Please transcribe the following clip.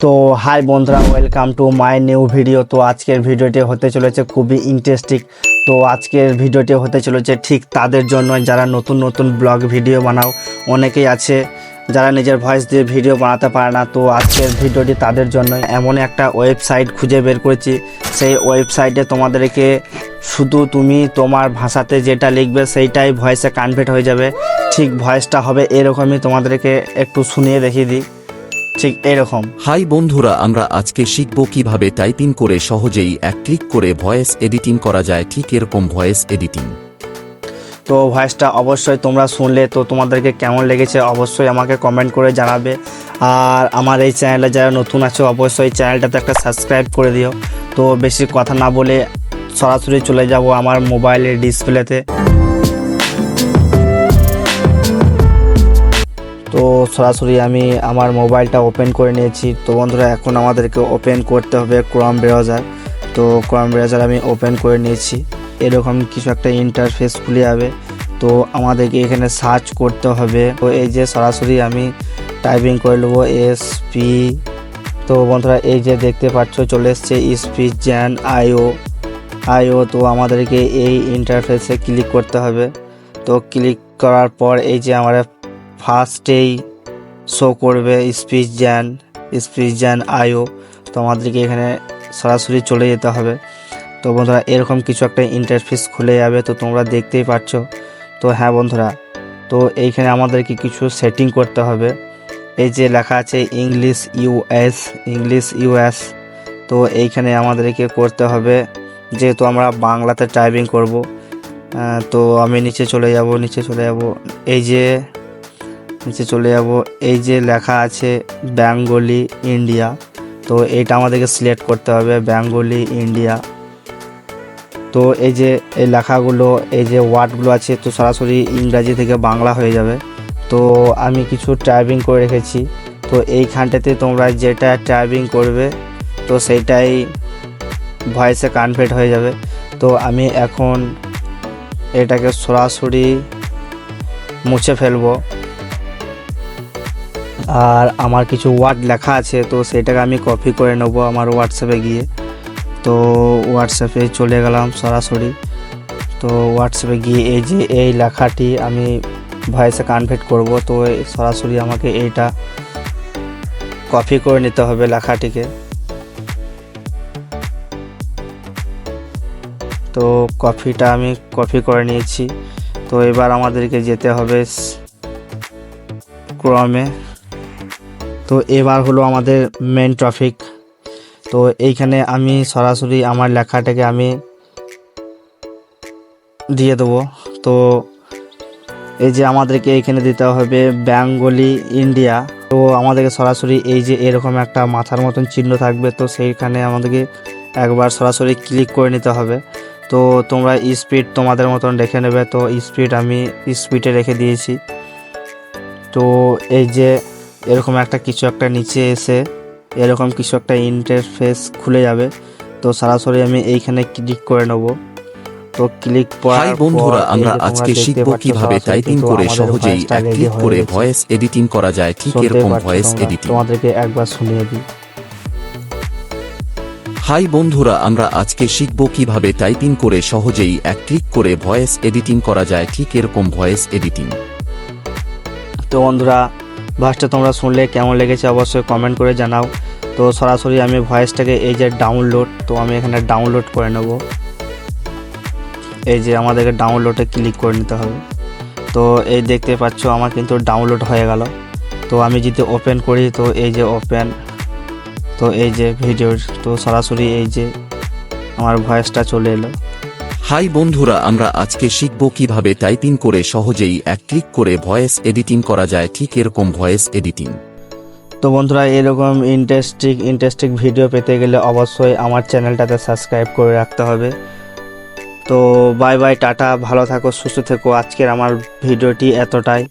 তো হাই বন্ধুরা, welcome to my new video. তো আজকের ভিডিওটি হতে চলেছে খুবই ইন্টারেস্টিং। তো আজকের ভিডিওটি হতে চলেছে ঠিক তাদের জন্য যারা নতুন নতুন ব্লগ ভিডিও বানাও। অনেকেই আছে যারা নিজের ভয়েস দিয়ে ভিডিও বানাতে পারে না। তো আজকের ভিডিওটি তাদের জন্য। এমন একটা ওয়েবসাইট খুঁজে বের করেছি, সেই ওয়েবসাইটে তোমাদেরকে শুধু তুমি তোমার ভাষাতে যেটা লিখবে সেইটাই ভয়েসে কনভার্ট হয়ে যাবে। ঠিক ভয়েসটা হবে এরকমই, তোমাদেরকে একটু শুনিয়ে দেখিয়ে দিই। ঠিক এরকম। হাই বন্ধুরা, আমরা আজকে শিখব কিভাবে টাইপিং করে সহজেই এক ক্লিক করে ভয়েস এডিটিং করা যায়। ঠিক এরকম ভয়েস এডিটিং। তো ভয়েসটা অবশ্যই তোমরা শুনলে তো তোমাদেরকে কেমন লেগেছে অবশ্যই আমাকে কমেন্ট করে জানাবে। আর আমার এই চ্যানেলে যারা নতুন আছো অবশ্যই চ্যানেলটাতে একটা সাবস্ক্রাইব করে দিও। তো বেশি কথা না বলে সরাসরি চলে যাব আমার মোবাইলের ডিসপ্লেতে। তো সরাসরি আমি আমার মোবাইলটা ওপেন করে নিয়েছি। তো বন্ধুরা, এখন আমাদেরকে ওপেন করতে হবে ক্রোম ব্রাউজার। তো ক্রোম ব্রাউজার আমি ওপেন করে নিয়েছি। এরকম কিছু একটা ইন্টারফেস খুলে যাবে। তো আমাদেরকে এখানে সার্চ করতে হবে। তো এই যে সরাসরি আমি টাইপিং করে নেবো SP। তো বন্ধুরা, এই যে দেখতে পাচ্ছ চলে এসছে স্পিচ জ্যান আইও। তো আমাদেরকে এই ইন্টারফেসে ক্লিক করতে হবে। তো ক্লিক করার পর এই যে আমরা ফার্স্টেই শো করবে স্পিচ জ্যান আইও। তো আমাদেরকে এখানে সরাসরি চলে যেতে হবে। তো বন্ধুরা, এরকম কিছু একটা ইন্টারফেস খুলে যাবে। তো তোমরা দেখতেই পাচ্ছ। তো হ্যাঁ বন্ধুরা, তো এইখানে আমাদেরকে কিছু সেটিং করতে হবে। এই যে লেখা আছে ইংলিশ ইউএস। তো এইখানে আমাদেরকে করতে হবে, যেহেতু আমরা বাংলাতে টাইপিং করব। তো আমি নিচে চলে যাব। এই যে নিচে চলে যাব। এই যে লেখা আছে বেঙ্গলি ইন্ডিয়া। তো এইটা আমাদেরকে সিলেক্ট করতে হবে, বেঙ্গলি ইন্ডিয়া। তো এই যে এই লেখাগুলো, এই যে ওয়ার্ডগুলো আছে, তো সরাসরি ইংরাজি থেকে বাংলা হয়ে যাবে। তো আমি কিছু টাইপিং করে রেখেছি। তো এইখানটাতে তোমরা যেটা টাইপিং করবে তো সেইটাই ভয়েসে কনভার্ট হয়ে যাবে। তো আমি এখন এটাকে সরাসরি মুছে ফেলবো। আর আমার কিছু ওয়ার্ড লেখা আছে, তো সেটাকে আমি কপি করে নেব আমার হোয়াটসঅ্যাপে গিয়ে। তো হোয়াটসঅ্যাপে চলে গেলাম সরাসরি। তো হোয়াটসঅ্যাপে গিয়ে এই যে এই লেখাটি আমি ভয়েসে কনভার্ট করব। তো সরাসরি আমাকে এইটা কপি করে নিতে হবে লেখাটিকে। তো কপিটা আমি কপি করে নিয়েছি। তো এবার আমাদেরকে যেতে হবে ক্রমে। তো এবার হলো আমাদের মেন টপিক। তো এইখানে আমি সরাসরি আমার লেখাটাকে আমি দিয়ে দেবো। তো এই যে আমাদেরকে এইখানে দিতে হবে বেঙ্গলি ইন্ডিয়া। তো আমাদেরকে সরাসরি এই যে এরকম একটা মাথার মতন চিহ্ন থাকবে, তো সেইখানে আমাদেরকে একবার সরাসরি ক্লিক করে নিতে হবে। তো তোমরা স্পিড তোমাদের মতন রেখে নেবে। তো স্পিড আমি স্পিডে রেখে দিয়েছি। তো এই যে এরকম একটা কিছু একটা নিচে এসে এরকম কিছু একটা ইন্টারফেস খুলে যাবে। তো সরাসরি আমি এইখানে ক্লিক করে নেব। তো ক্লিক হাই বন্ধুরা, আমরা আজকে শিখব কিভাবে টাইপিং করে সহজেই এক ক্লিক করে ভয়েস এডিটিং করা যায়। ঠিক এরকম ভয়েস এডিটিং তোমাদেরকে একবার শুনিয়ে দিই। হাই বন্ধুরা, আমরা আজকে শিখব কিভাবে টাইপিং করে সহজেই এক ক্লিক করে ভয়েস এডিটিং করা যায়। ঠিক এরকম ভয়েস এডিটিং। তো বন্ধুরা, ভয়েসটা তোমরা শুনলে কেমন লেগেছে অবশ্যই কমেন্ট করে জানাও। তো সরাসরি আমি ভয়েসটাকে এই যে ডাউনলোড, তো আমি এখানে ডাউনলোড করে নেব। এই যে আমাদেরকে ডাউনলোডে ক্লিক করে নিতে হবে। তো এই দেখতে পাচ্ছ আমার কিন্তু ডাউনলোড হয়ে গেল। তো আমি যদি ওপেন করি, তো এই যে ওপেন, তো এই যে ভিডিও, তো সরাসরি এই যে আমার ভয়েসটা চলে এলো। হাই বন্ধুরা, আমরা আজকে শিখব কিভাবে টাইপিং করে সহজেই এক ক্লিক করে ভয়েস এডিটিং করা যায়। ঠিক এরকম ভয়েস এডিটিং। তো বন্ধুরা, এরকম ইন্টারেস্টিং ভিডিও পেতে গেলে অবশ্যই আমার চ্যানেলটাতে সাবস্ক্রাইব করে রাখতে হবে। তো বাই বাই, টাটা, ভালো থাকো, সুস্থ থেকো। আজকের আমার ভিডিওটি এতটাই।